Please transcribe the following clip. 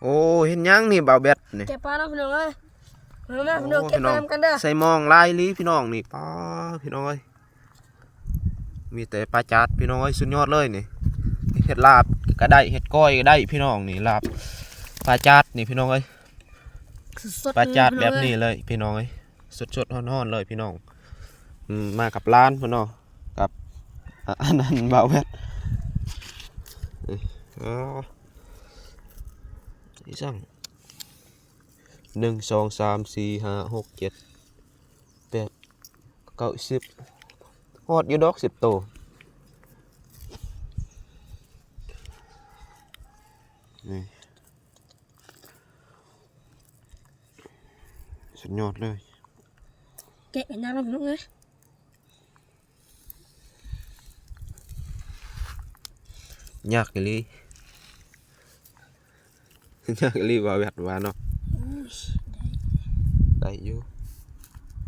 โอ้เห็นยังนี่บ่าวเบ็ดนี่ เก็บปลาแล้วพี่น้องเอ้ยมาพี่น้องเก็บปลาทำกันเด้อใส่มองลายลีพี่น้องนี่ป้าพี่น้องเอ้ยมีแต่ปลาจัดพี่น้องเอ้ยสุดยอดเลยนี่เห็ดลาบก็ได้เห็ดก้อยก็ได้พี่น้องนี่ลาบปลาจัดนี่พี่น้องเอ้ยปลาจัดแบบนี้เลยพี่น้องเอ้ยสดๆฮ้อนๆเลยพี่น้องมากับร้านพี่น้องกับอันนั้นบ่าวเบ็ดอ๋ออีสั่ง1 2 3 4 5 6 7 8 9 10ฮอดอยู่ดอก10ตัวนี่สุดยอดเลยเก็บน้ำแล้วพี่น้องเอ้ยยากเลยยากเลยว่าแบบว่าเนาะได้อยู่